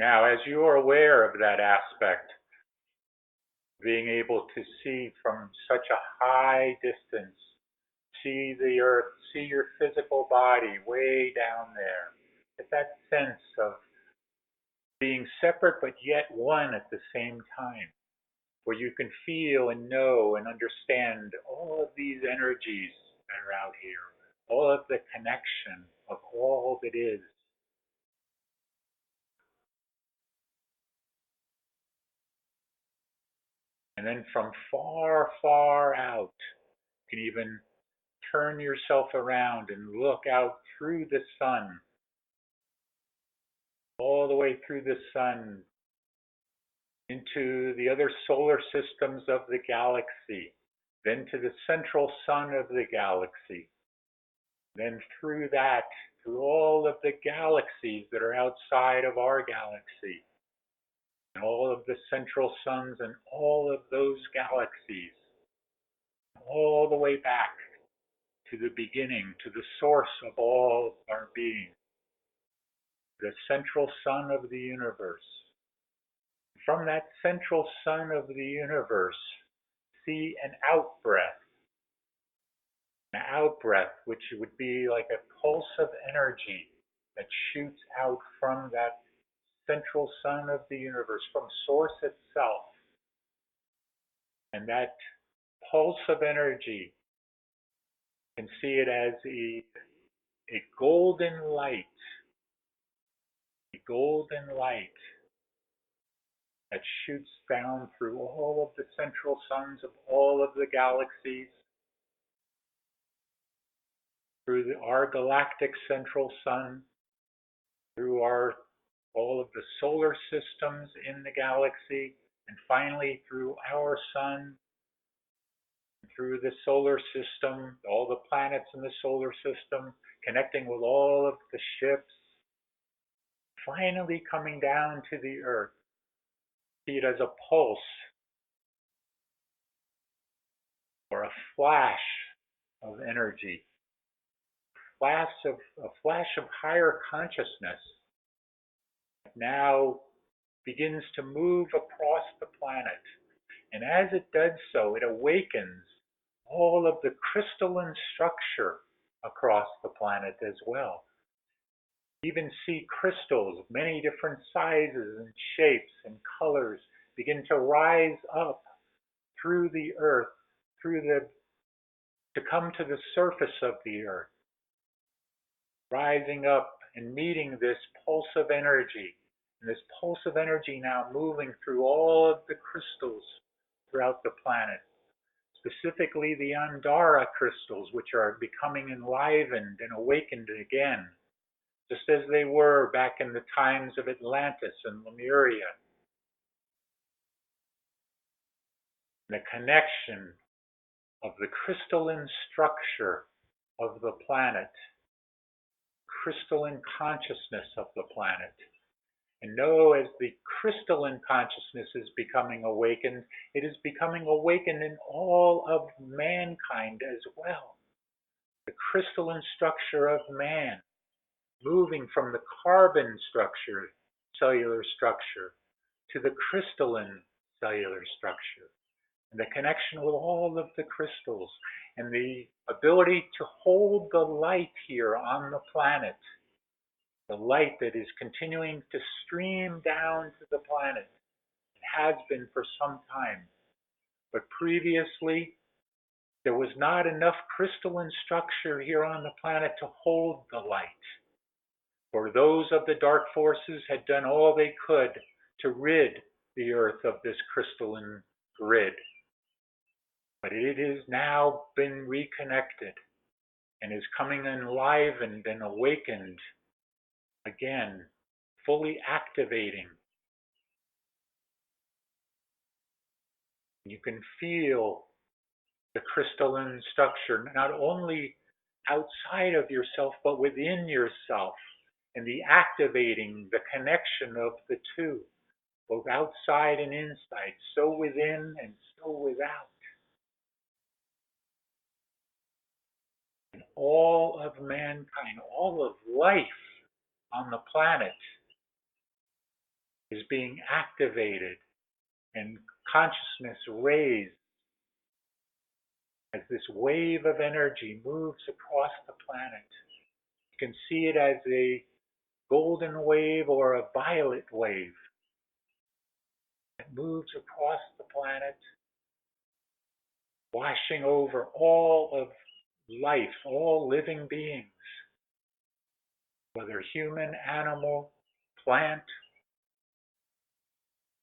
Now, as you are aware of that aspect, being able to see from such a high distance, see the earth, see your physical body way down there, get that sense of being separate but yet one at the same time, where you can feel and know and understand all of these energies that are out here, all of the connection of all that is. And then from far, far out, you can even turn yourself around and look out through the sun, all the way through the sun into the other solar systems of the galaxy, then to the central sun of the galaxy, then through that, through all of the galaxies that are outside of our galaxy, and all of the central suns and all of those galaxies, all the way back to the beginning, to the source of all our being, the central sun of the universe. From that central sun of the universe, see an out-breath, which would be like a pulse of energy that shoots out from that central sun of the universe, from source itself. And that pulse of energy, you can see it as a golden light that shoots down through all of the central suns of all of the galaxies, through our galactic central sun, through all of the solar systems in the galaxy, and finally through our sun, through the solar system, all the planets in the solar system, connecting with all of the ships, finally coming down to the earth. See it as a pulse or a flash of energy, a flash of higher consciousness that now begins to move across the planet. And as it does so, it awakens all of the crystalline structure across the planet as well. You even see crystals of many different sizes and shapes and colors begin to rise up through the earth, to come to the surface of the earth, rising up and meeting this pulse of energy. And this pulse of energy now moving through all of the crystals throughout the planet, specifically the Andara crystals, which are becoming enlivened and awakened again, just as they were back in the times of Atlantis and Lemuria. The connection of the crystalline structure of the planet, crystalline consciousness of the planet. And know as the crystalline consciousness is becoming awakened, it is becoming awakened in all of mankind as well. The crystalline structure of man, moving from the carbon structure, cellular structure, to the crystalline cellular structure. And the connection with all of the crystals, and the ability to hold the light here on the planet. The light that is continuing to stream down to the planet. It has been for some time. But previously, there was not enough crystalline structure here on the planet to hold the light. For those of the dark forces had done all they could to rid the earth of this crystalline grid. But it has now been reconnected and is coming enlivened and awakened again, fully activating. You can feel the crystalline structure not only outside of yourself, but within yourself, and the activating, the connection of the two, both outside and inside, so within and so without. And all of mankind, all of life on the planet is being activated and consciousness raised as this wave of energy moves across the planet. You can see it as a golden wave or a violet wave that moves across the planet, washing over all of life, all living beings, whether human, animal, plant,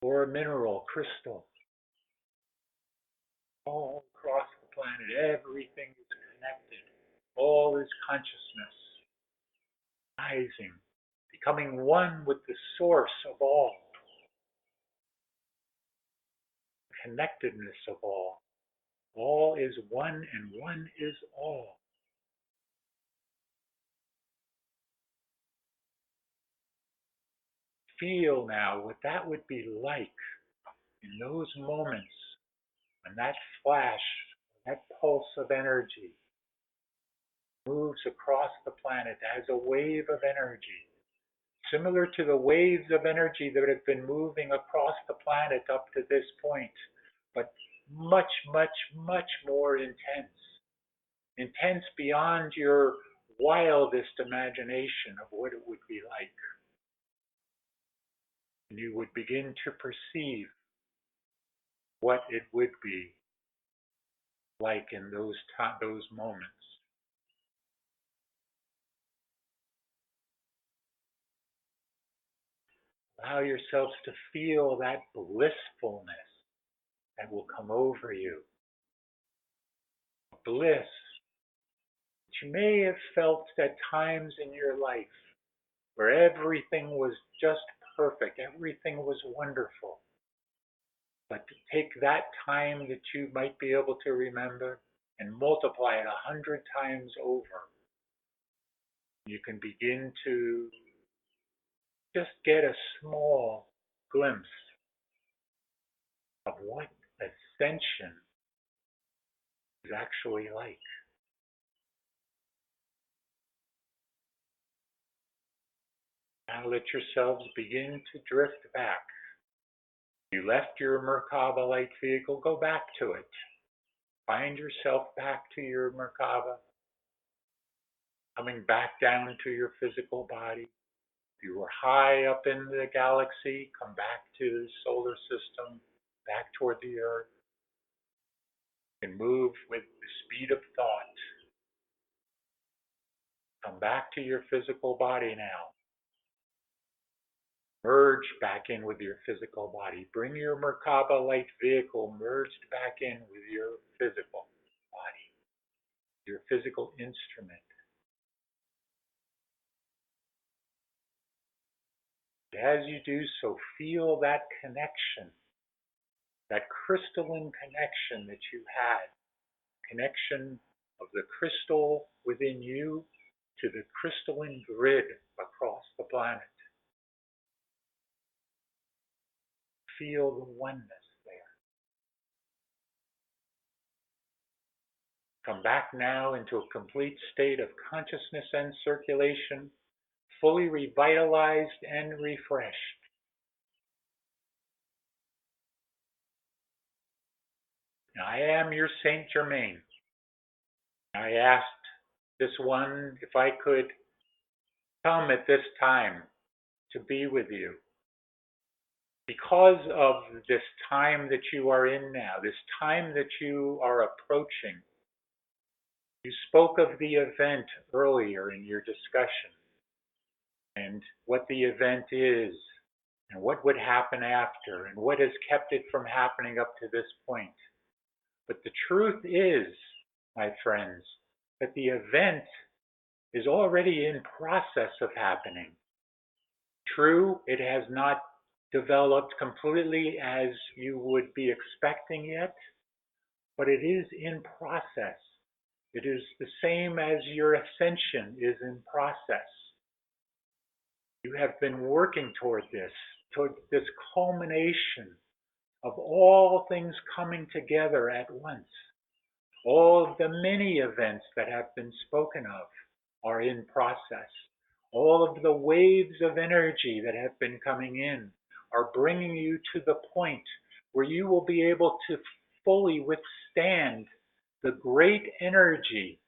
or mineral, crystal. All across the planet, everything is connected. All is consciousness, rising, becoming one with the source of all, connectedness of all. All is one and one is all. Feel now what that would be like in those moments when that flash, that pulse of energy moves across the planet as a wave of energy, similar to the waves of energy that have been moving across the planet up to this point, but much, much, much more intense. Intense beyond your wildest imagination of what it would be like. And you would begin to perceive what it would be like in those moments. Allow yourselves to feel that blissfulness that will come over you. Bliss that you may have felt at times in your life where everything was just perfect, everything was wonderful. But to take that time that you might be able to remember and multiply it 100 times over, you can begin to just get a small glimpse of what ascension is actually like. Now let yourselves begin to drift back. You left your Merkaba light vehicle, go back to it. Find yourself back to your Merkaba, coming back down to your physical body. If you were high up in the galaxy, come back to the solar system, back toward the Earth, and move with the speed of thought. Come back to your physical body now. Merge back in with your physical body. Bring your Merkaba light vehicle merged back in with your physical body, your physical instrument. As you do so, feel that connection, that crystalline connection that you had, connection of the crystal within you to the crystalline grid across the planet. Feel the oneness there. Come back now into a complete state of consciousness and circulation, fully revitalized and refreshed. Now, I am your Saint Germain. I asked this one if I could come at this time to be with you. Because of this time that you are in now, this time that you are approaching, you spoke of the event earlier in your discussion and what the event is and what would happen after and what has kept it from happening up to this point. But the truth is, my friends, that the event is already in process of happening. True, it has not developed completely as you would be expecting yet, but it is in process. It is the same as your ascension is in process. You have been working toward this culmination of all things coming together at once. All of the many events that have been spoken of are in process. All of the waves of energy that have been coming in are bringing you to the point where you will be able to fully withstand the great energy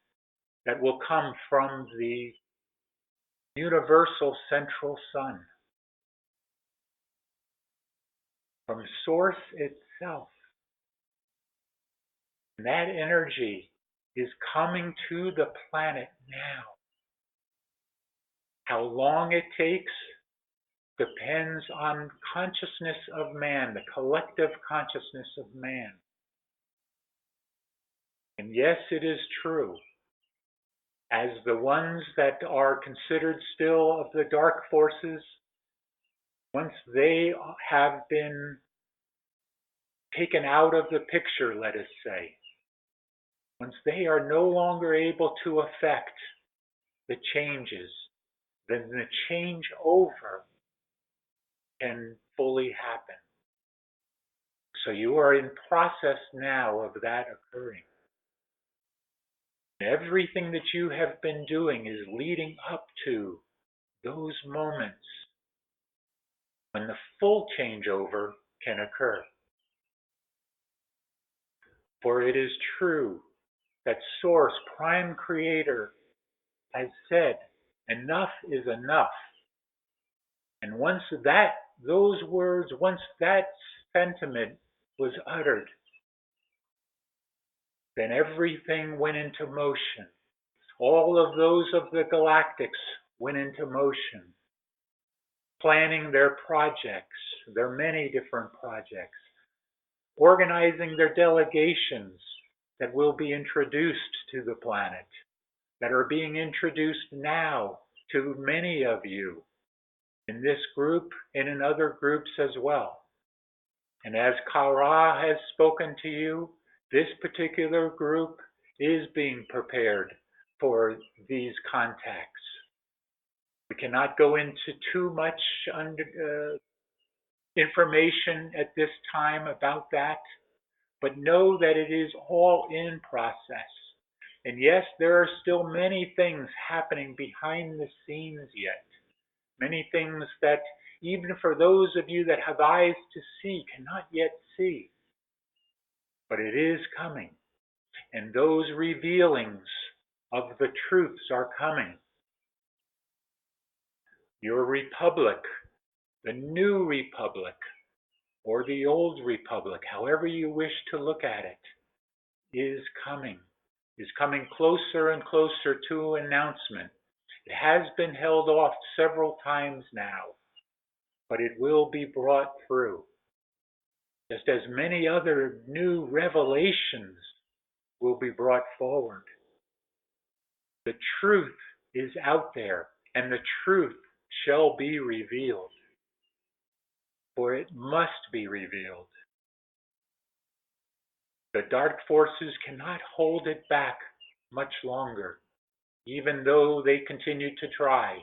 that will come from the universal central sun, from Source itself. And that energy is coming to the planet now. How long it takes depends on consciousness of man, the collective consciousness of man. And yes, it is true. As the ones that are considered still of the dark forces, once they have been taken out of the picture, let us say, once they are no longer able to affect the changes, then the changeover can fully happen. So you are in process now of that occurring. Everything that you have been doing is leading up to those moments when the full changeover can occur. For it is true that Source, Prime Creator, has said, enough is enough. And once those words, once that sentiment was uttered, then everything went into motion. All of those of the galactics went into motion, planning their projects, their many different projects, organizing their delegations that will be introduced to the planet, that are being introduced now to many of you in this group and in other groups as well. And as Kara has spoken to you, this particular group is being prepared for these contacts. We cannot go into too much information at this time about that, but know that it is all in process. And yes, there are still many things happening behind the scenes yet. Many things that even for those of you that have eyes to see cannot yet see. But it is coming. And those revealings of the truths are coming. Your republic, the new republic, or the old republic, however you wish to look at it, is coming closer and closer to announcement. It has been held off several times now, but it will be brought through. Just as many other new revelations will be brought forward. The truth is out there, and the truth shall be revealed. For it must be revealed. The dark forces cannot hold it back much longer, even though they continue to try,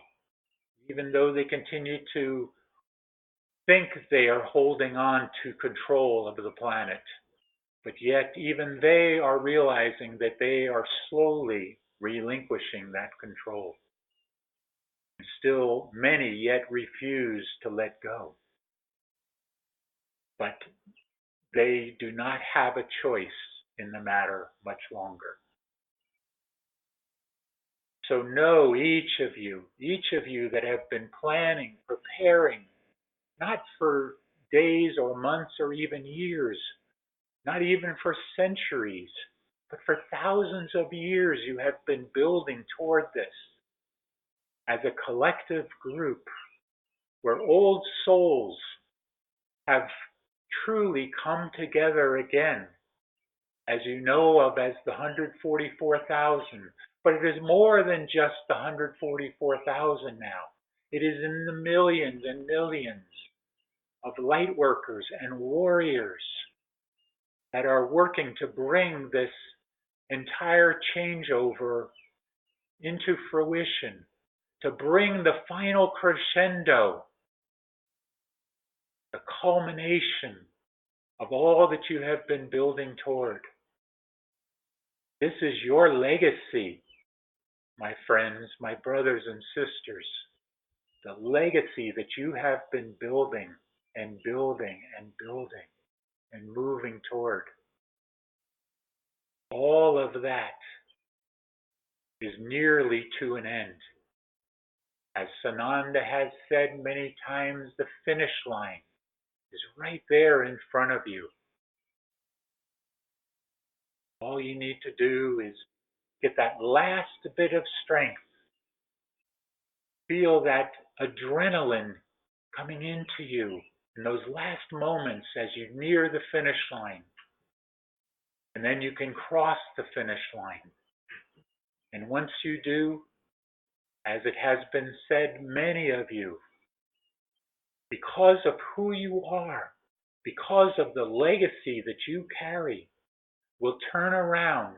even though they continue to think they are holding on to control of the planet. But yet even they are realizing that they are slowly relinquishing that control. And still many yet refuse to let go. But they do not have a choice in the matter much longer. So know each of you that have been planning, preparing, not for days or months or even years, not even for centuries, but for thousands of years you have been building toward this as a collective group where old souls have truly come together again, as you know of as the 144,000. But it is more than just the 144,000 now. It is in the millions and millions of light workers and warriors that are working to bring this entire changeover into fruition, to bring the final crescendo, the culmination of all that you have been building toward. This is your legacy, my friends, my brothers and sisters, the legacy that you have been building and building and building and moving toward. All of that is nearly to an end. As Sananda has said many times, the finish line is right there in front of you. All you need to do is get that last bit of strength. Feel that adrenaline coming into you in those last moments as you near the finish line. And then you can cross the finish line. And once you do, as it has been said, many of you, because of who you are, because of the legacy that you carry, will turn around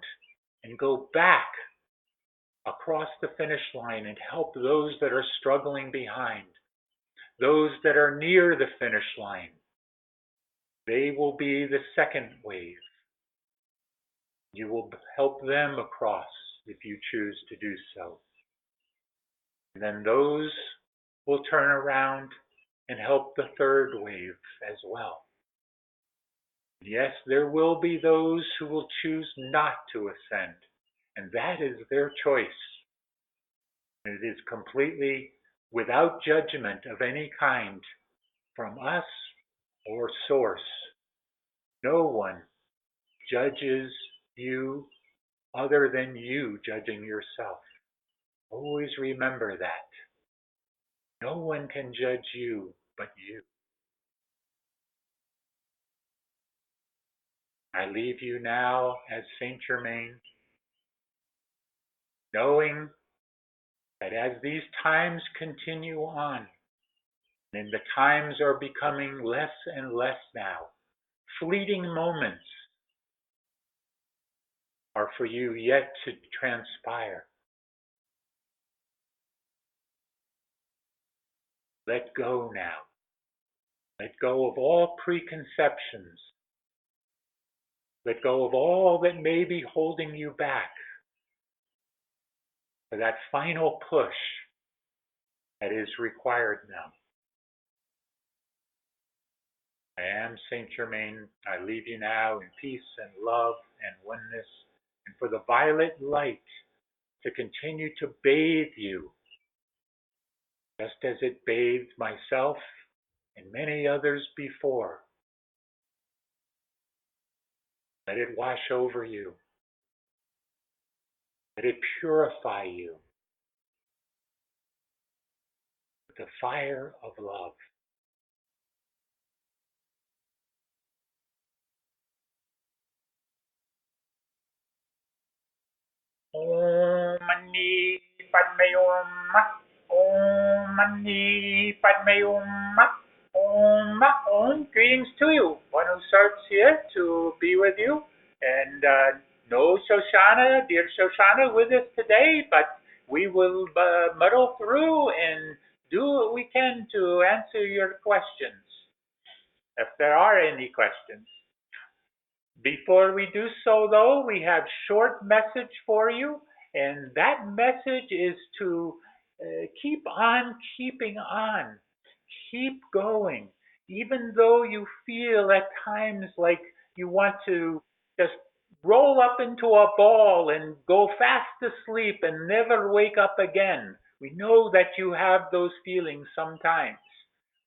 and go back across the finish line and help those that are struggling behind, those that are near the finish line. They will be the second wave. You will help them across if you choose to do so. And then those will turn around and help the third wave as well. Yes, there will be those who will choose not to ascend, and that is their choice. It is completely without judgment of any kind from us or source. No one judges you other than you judging yourself. Always remember that. No one can judge you but you. I leave you now as Saint Germain, knowing that as these times continue on, and the times are becoming less and less now, fleeting moments are for you yet to transpire. Let go now. Let go of all preconceptions. Let go of all that may be holding you back for that final push that is required now. I am Saint Germain. I leave you now in peace and love and oneness, and for the violet light to continue to bathe you, just as it bathed myself and many others before. Let it wash over you. Let it purify you with the fire of love. Om Mani Padme Hum. Om Mani Padme Hum. Om. Greetings to you. One who starts here to be with you. And no Shoshana, dear Shoshana, with us today, but we will muddle through and do what we can to answer your questions, if there are any questions. Before we do so, though, we have a short message for you, and that message is to keep on keeping on. Keep going. Even though you feel at times like you want to just roll up into a ball and go fast asleep and never wake up again. We know that you have those feelings sometimes,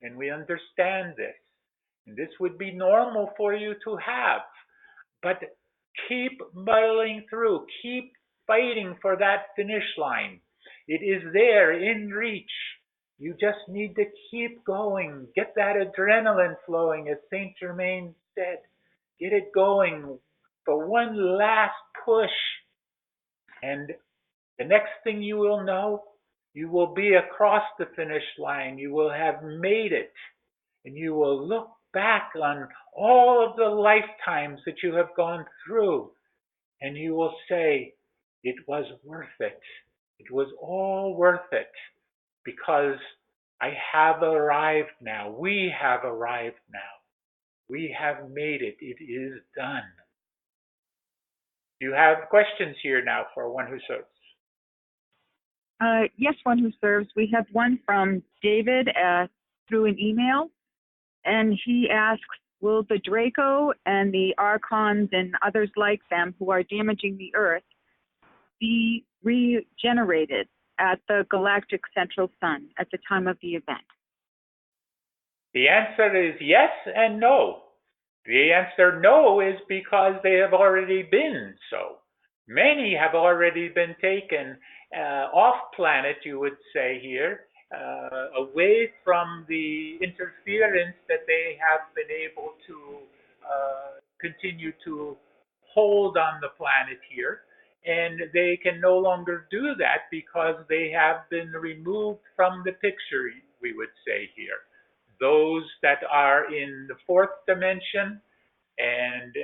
and we understand this. And this would be normal for you to have. But keep muddling through. Keep fighting for that finish line. It is there in reach. You just need to keep going. Get that adrenaline flowing, as Saint Germain said. Get it going for one last push. And the next thing you will know, you will be across the finish line. You will have made it. And you will look back on all of the lifetimes that you have gone through. And you will say, it was worth it. It was all worth it. Because I have arrived now. We have arrived now. We have made it. It is done. You have questions here now for One Who Serves. Yes, One Who Serves. We have one from David through an email. And he asks, will the Draco and the Archons and others like them who are damaging the Earth be regenerated at the galactic central sun at the time of the event? The answer is yes and no. The answer no is because they have already been so. Many have already been taken off planet, you would say here, away from the interference that they have been able to continue to hold on the planet here. And they can no longer do that because they have been removed from the picture, we would say here. Those that are in the fourth dimension and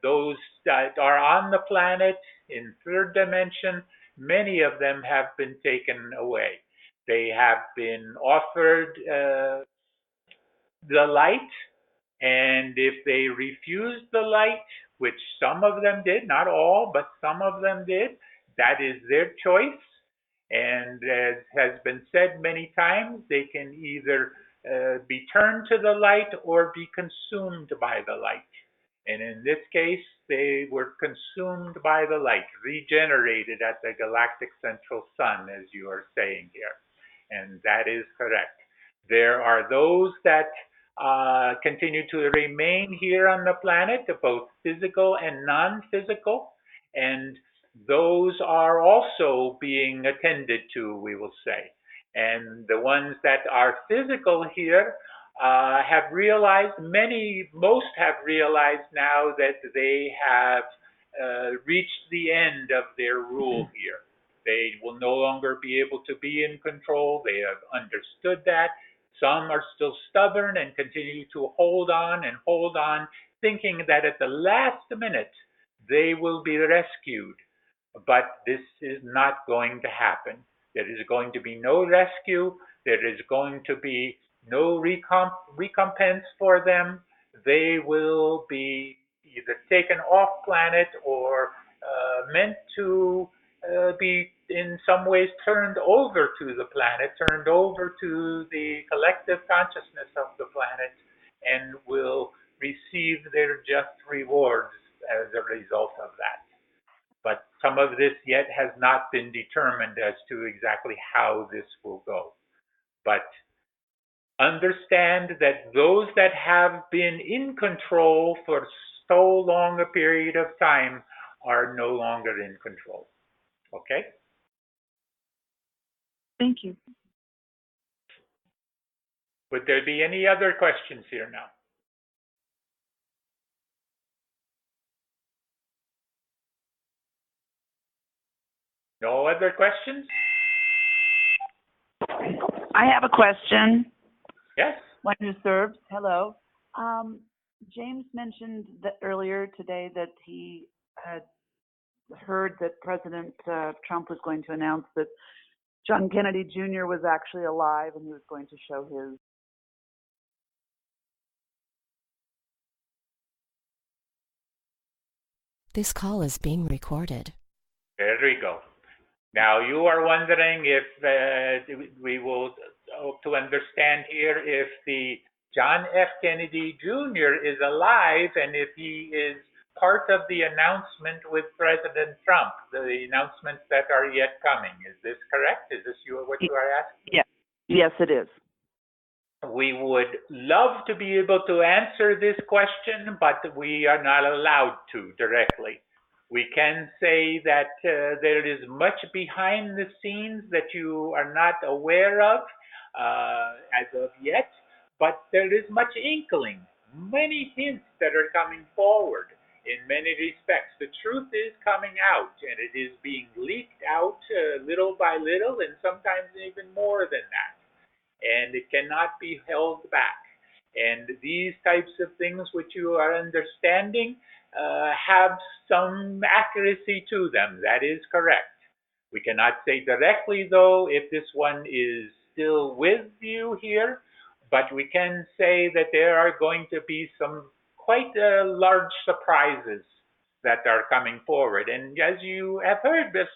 those that are on the planet in third dimension, many of them have been taken away. They have been offered the light, and if they refuse the light, which some of them did, not all, but some of them did, that is their choice. And as has been said many times, they can either be turned to the light or be consumed by the light. And in this case, they were consumed by the light, regenerated at the galactic central sun, as you are saying here. And that is correct. There are those that continue to remain here on the planet, both physical and non-physical, and those are also being attended to, we will say. And the ones that are physical here have realized, most have realized now that they have reached the end of their rule here. They will no longer be able to be in control. They have understood that. Some are still stubborn and continue to hold on, thinking that at the last minute they will be rescued. But this is not going to happen. There is going to be no rescue. There is going to be no recompense for them. They will be either taken off planet or meant to be in some ways turned over to the planet, turned over to the collective consciousness of the planet, and will receive their just rewards as a result of that. But some of this yet has not been determined as to exactly how this will go. But understand that those that have been in control for so long a period of time are no longer in control. Okay? Thank you. Would there be any other questions here now? No other questions? I have a question. Yes? One who serves. Hello. James mentioned that earlier today that he had heard that President Trump was going to announce that John Kennedy Jr. was actually alive and he was going to show his. This call is being recorded. There we go. Now you are wondering if we will hope to understand here if the John F. Kennedy Jr. is alive and if he is part of the announcement with President Trump, the announcements that are yet coming. Is this correct? Is this what you are asking? Yeah. Yes, it is. We would love to be able to answer this question, but we are not allowed to directly. We can say that there is much behind the scenes that you are not aware of as of yet, but there is much inkling, many hints that are coming forward in many respects. The truth is coming out, and it is being leaked out little by little, and sometimes even more than that. And it cannot be held back. And these types of things which you are understanding have some accuracy to them. That is correct. We cannot say directly, though, if this one is still with you here, but we can say that there are going to be some quite large surprises that are coming forward. And as you have heard this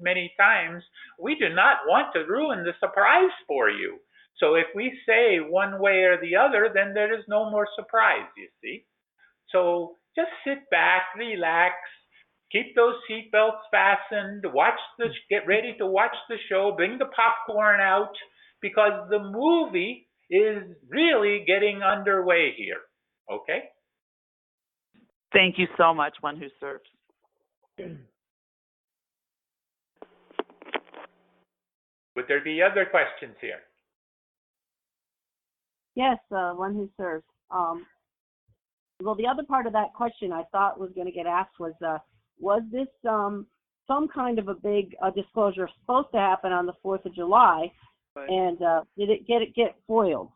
many times, we do not want to ruin the surprise for you. So if we say one way or the other, then there is no more surprise, you see. So just sit back, relax, keep those seatbelts fastened, get ready to watch the show, bring the popcorn out, because the movie is really getting underway here. Okay? Thank you so much, One Who Serves. Would there be other questions here? Yes, One Who Serves. Well, the other part of that question I thought was going to get asked was this some kind of a big disclosure supposed to happen on the 4th of July, and did it get foiled?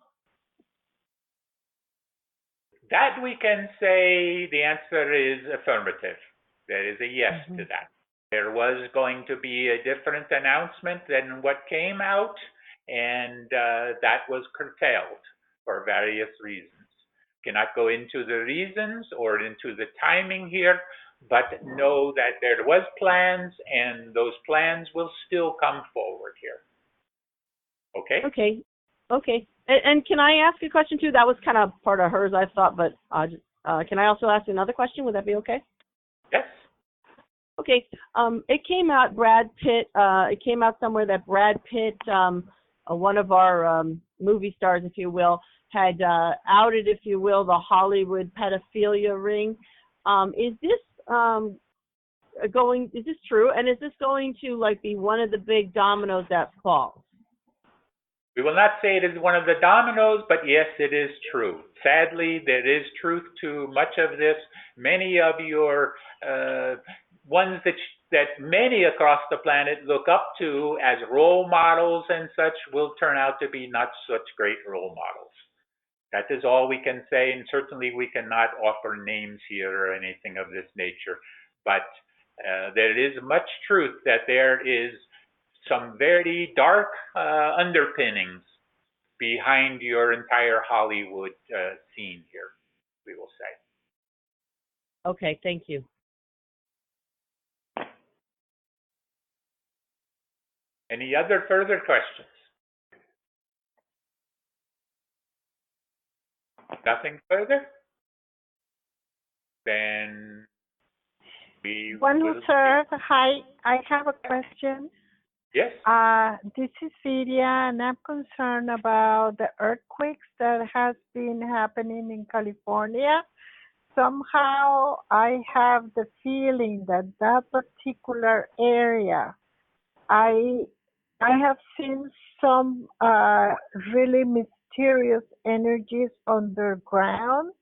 That we can say the answer is affirmative. There is a yes to that. There was going to be a different announcement than what came out, and that was curtailed for various reasons. Cannot go into the reasons or into the timing here, but know that there was plans, and those plans will still come forward here. Okay? Okay. And can I ask a question too? That was kind of part of hers, I thought, but can I also ask another question? Would that be okay? Yes. Okay. It came out, Brad Pitt, it came out somewhere that Brad Pitt, one of our movie stars, if you will, had outed, if you will, the Hollywood pedophilia ring. Is this is this true? And is this going to be one of the big dominoes that falls? We will not say it is one of the dominoes, but yes, it is true. Sadly, there is truth to much of this. Many of your ones that many across the planet look up to as role models and such will turn out to be not such great role models. That is all we can say, and certainly we cannot offer names here or anything of this nature. But there is much truth that there is some very dark underpinnings behind your entire Hollywood scene here, we will say. Okay, thank you. Any other further questions? Nothing further? Then we One Who will... Serves. Hi, I have a question. Yes? This is Syria, and I'm concerned about the earthquakes that has been happening in California. Somehow I have the feeling that that particular area, I have seen some really mysterious energies underground,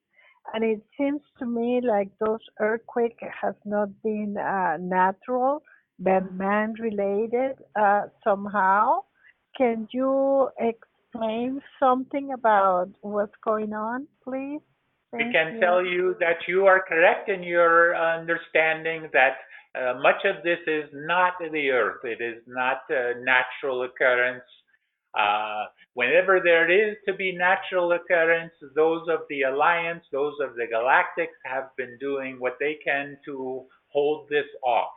and it seems to me like those earthquakes has not been natural, but man-related somehow. Can you explain something about what's going on, please? We can tell you that you are correct in your understanding that much of this is not the Earth. It is not a natural occurrence. Whenever there is to be natural occurrence, those of the Alliance, those of the Galactics have been doing what they can to hold this off.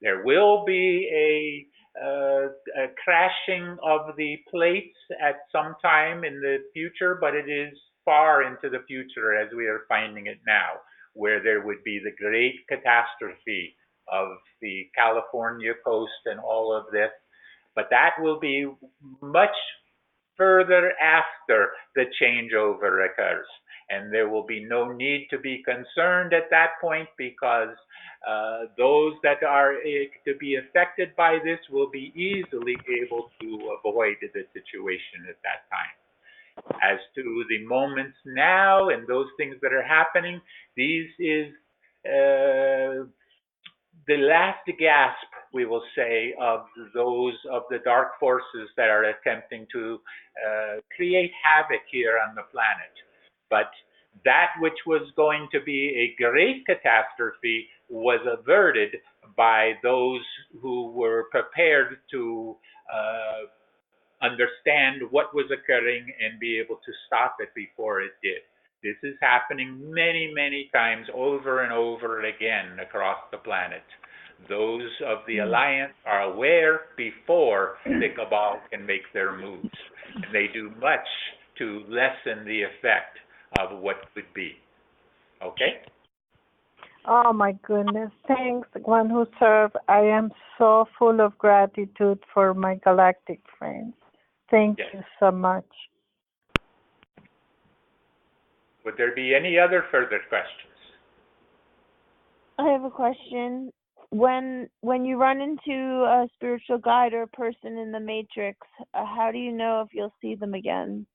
There will be a crashing of the plates at some time in the future, but it is far into the future as we are finding it now, where there would be the great catastrophe of the California coast and all of this. But that will be much further after the changeover occurs. And there will be no need to be concerned at that point, because those that are to be affected by this will be easily able to avoid the situation at that time. As to the moments now and those things that are happening, these is the last gasp, we will say, of those of the dark forces that are attempting to create havoc here on the planet. But that which was going to be a great catastrophe was averted by those who were prepared to understand what was occurring and be able to stop it before it did. This is happening many, many times over and over again across the planet. Those of the alliance are aware before the cabal can make their moves. And they do much to lessen the effect of what could be. Okay? Oh my goodness. Thanks, one who served. I am so full of gratitude for my galactic friends. Thank you so much. Would there be any other further questions? I have a question. When you run into a spiritual guide or a person in the matrix, how do you know if you'll see them again?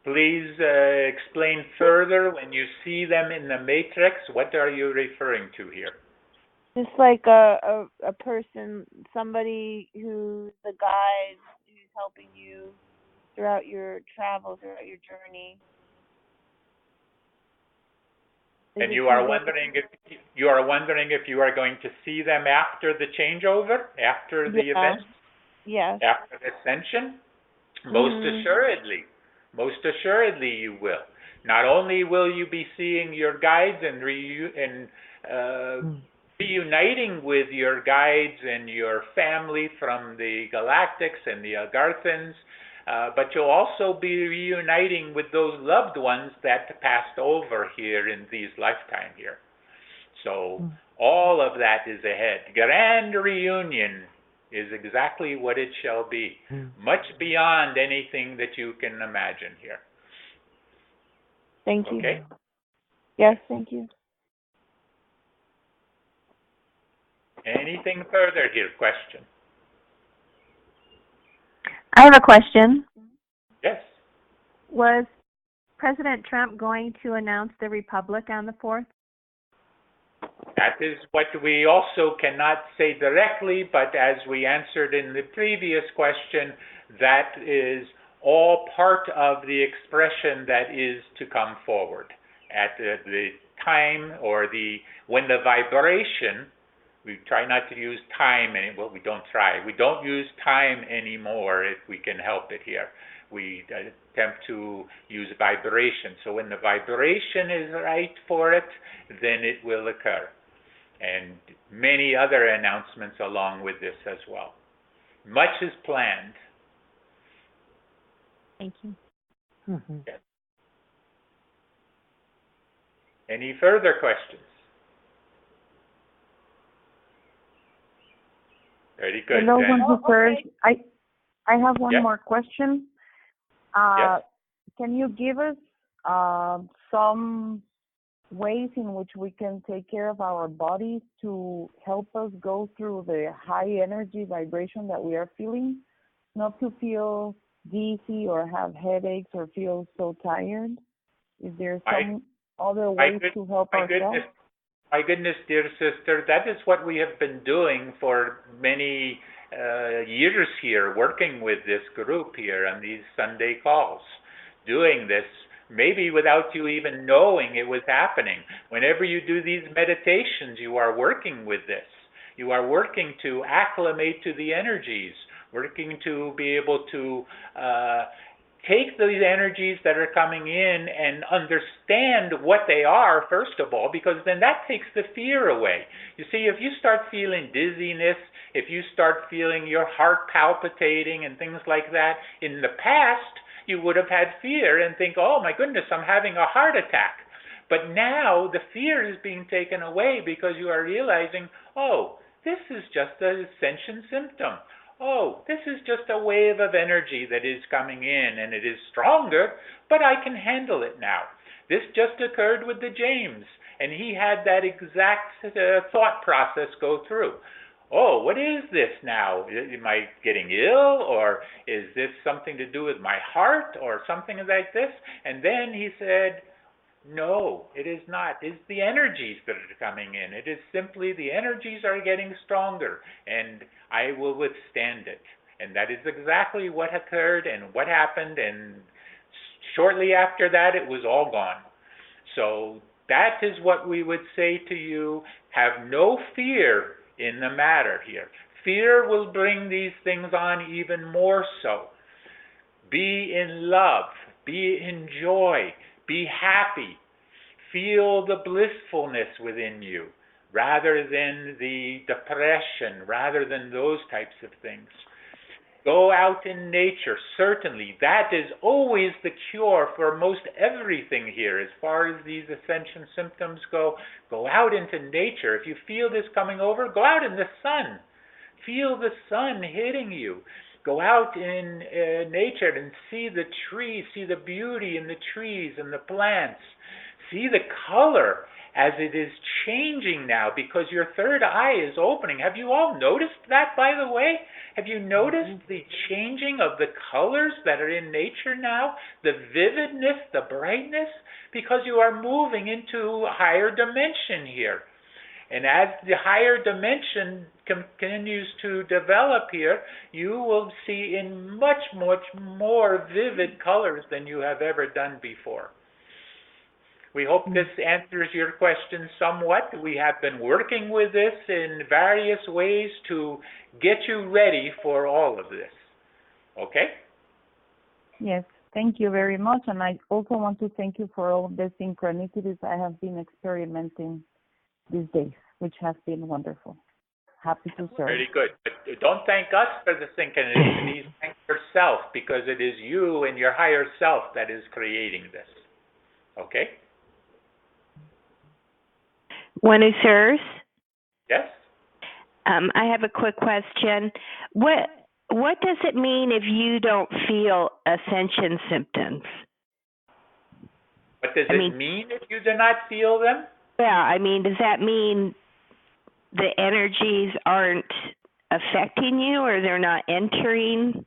Please explain further. When you see them in the matrix, what are you referring to here? Just like a person, somebody who's the guide, who's helping you throughout your travel, throughout your journey. And you are wondering if you are going to see them after the changeover, after the event, after the ascension. Most assuredly, you will. Not only will you be seeing your guides and reuniting with your guides and your family from the Galactics and the Agarthans, but you'll also be reuniting with those loved ones that passed over here in these lifetime here. So all of that is ahead. Grand reunion is exactly what it shall be, much beyond anything that you can imagine here. Thank you. Okay? Yes, thank you. Anything further here? Question? I have a question. Yes. Was President Trump going to announce the Republic on the 4th? That is what we also cannot say directly, but as we answered in the previous question, that is all part of the expression that is to come forward at the time or when the vibration. We try not to use time, well, we don't try. We don't use time anymore if we can help it here. We attempt to use vibration. So when the vibration is right for it, then it will occur. And many other announcements along with this as well. Much is planned. Thank you. Okay. Any further questions? Very good. Hello, one who serves. I have one more question. Yes. Can you give us some ways in which we can take care of our bodies to help us go through the high energy vibration that we are feeling, not to feel dizzy or have headaches or feel so tired? Is there some other ways to help ourselves? My goodness, dear sister, that is what we have been doing for many years here, working with this group here on these Sunday calls, doing this maybe without you even knowing it was happening. Whenever you do these meditations, you are working with this. You are working to acclimate to the energies, working to be able to take these energies that are coming in and understand what they are, first of all, because then that takes the fear away. You see, if you start feeling dizziness, if you start feeling your heart palpitating and things like that, in the past, you would have had fear and think, oh my goodness, I'm having a heart attack. But now the fear is being taken away because you are realizing, oh, this is just an ascension symptom. Oh, this is just a wave of energy that is coming in, and it is stronger, but I can handle it now. This just occurred with the James, and he had that exact thought process go through. Oh, what is this now? Am I getting ill, or is this something to do with my heart, or something like this? And then he said, no, it is not. It's the energies that are coming in. It is simply the energies are getting stronger, and I will withstand it. And that is exactly what occurred and what happened, and shortly after that, it was all gone. So that is what we would say to you. Have no fear in the matter here. Fear will bring these things on even more so. Be in love. Be in joy. Be happy. Feel the blissfulness within you. rather than the depression, rather than those types of things. Go out in nature, certainly. That is always the cure for most everything here. As far as these ascension symptoms go, go out into nature. If you feel this coming over, go out in the sun. Feel the sun hitting you. Go out in nature and see the trees, see the beauty in the trees and the plants. See the color as it is changing now because your third eye is opening. Have you all noticed that, by the way? Have you noticed the changing of the colors that are in nature now? The vividness, the brightness? Because you are moving into a higher dimension here. And as the higher dimension continues to develop here, you will see in much, much more vivid colors than you have ever done before. We hope this answers your question somewhat. We have been working with this in various ways to get you ready for all of this. Okay? Yes, thank you very much. And I also want to thank you for all the synchronicities I have been experiencing these days, which has been wonderful. Happy to serve. Very good. But don't thank us for the synchronicities. Thank yourself, because it is you and your higher self that is creating this. Okay? When it serves? Yes? I have a quick question. What does it mean if you don't feel ascension symptoms? What does it mean if you do not feel them? Yeah, I mean, does that mean the energies aren't affecting you, or they're not entering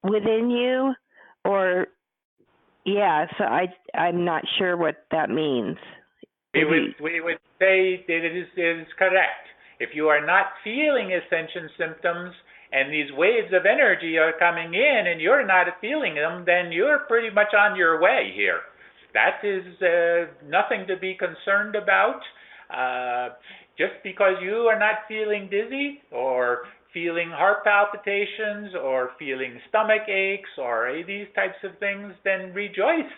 within you? Or, yeah, so I'm not sure what that means. We would say that it is correct. If you are not feeling ascension symptoms and these waves of energy are coming in and you're not feeling them, then you're pretty much on your way here. That is nothing to be concerned about. Just because you are not feeling dizzy or feeling heart palpitations or feeling stomach aches or these types of things, then rejoice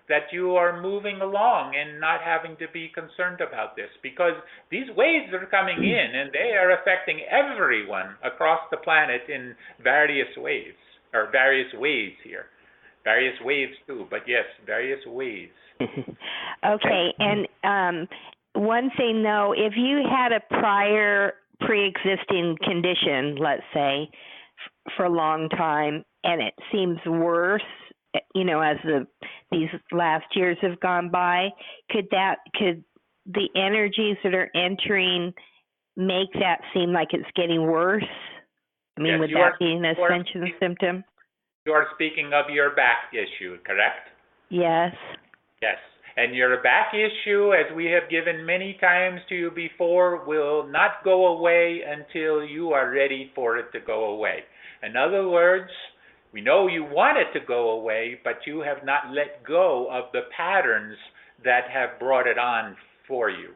that you are moving along and not having to be concerned about this, because these waves are coming in and they are affecting everyone across the planet in various ways, or various ways here. Various waves too, but yes, various ways. Okay, and one thing though, if you had a prior pre-existing condition, let's say, for a long time, and it seems worse, you know, as these last years have gone by, could the energies that are entering make that seem like it's getting worse? I mean, yes, would that be an ascension symptom? You are speaking of your back issue, correct? Yes. Yes. And your back issue, as we have given many times to you before, will not go away until you are ready for it to go away. In other words, we know you want it to go away, but you have not let go of the patterns that have brought it on for you.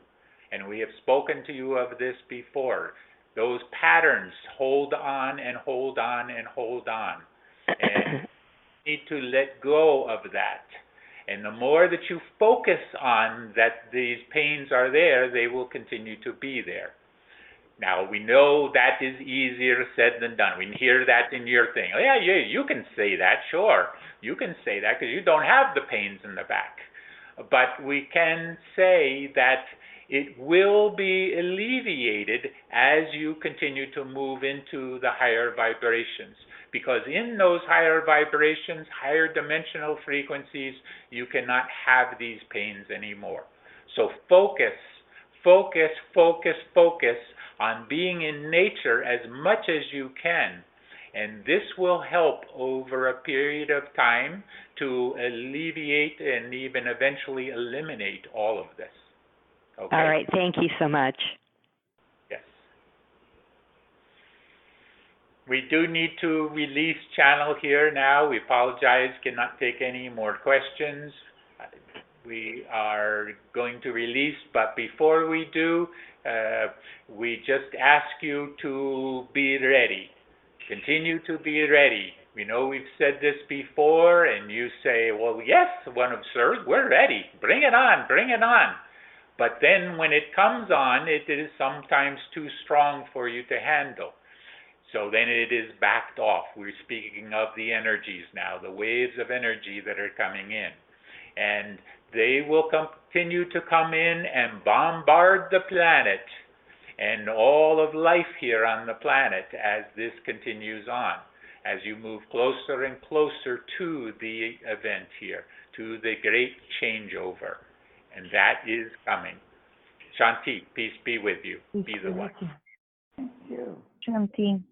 And we have spoken to you of this before. Those patterns hold on and hold on and hold on. And you need to let go of that. And the more that you focus on that these pains are there, they will continue to be there. Now, we know that is easier said than done. We hear that in your thing. Oh, yeah, you can say that, sure. You can say that because you don't have the pains in the back. But we can say that it will be alleviated as you continue to move into the higher vibrations. Because in those higher vibrations, higher dimensional frequencies, you cannot have these pains anymore. So focus, focus, focus, focus on being in nature as much as you can. And this will help over a period of time to alleviate and even eventually eliminate all of this. Okay? All right. Thank you so much. Yes. We do need to release channel here now. We apologize, cannot take any more questions. We are going to release, but before we do, we just ask you to be ready. Continue to be ready. We know we've said this before, and you say, well, yes, one observes, we're ready. Bring it on, bring it on. But then when it comes on, it is sometimes too strong for you to handle. So then it is backed off. We're speaking of the energies now, the waves of energy that are coming in. And they will continue to come in and bombard the planet and all of life here on the planet as this continues on, as you move closer and closer to the event here, to the great changeover. And that is coming. Shanti, peace be with you. Be the one. Thank you. Shanti.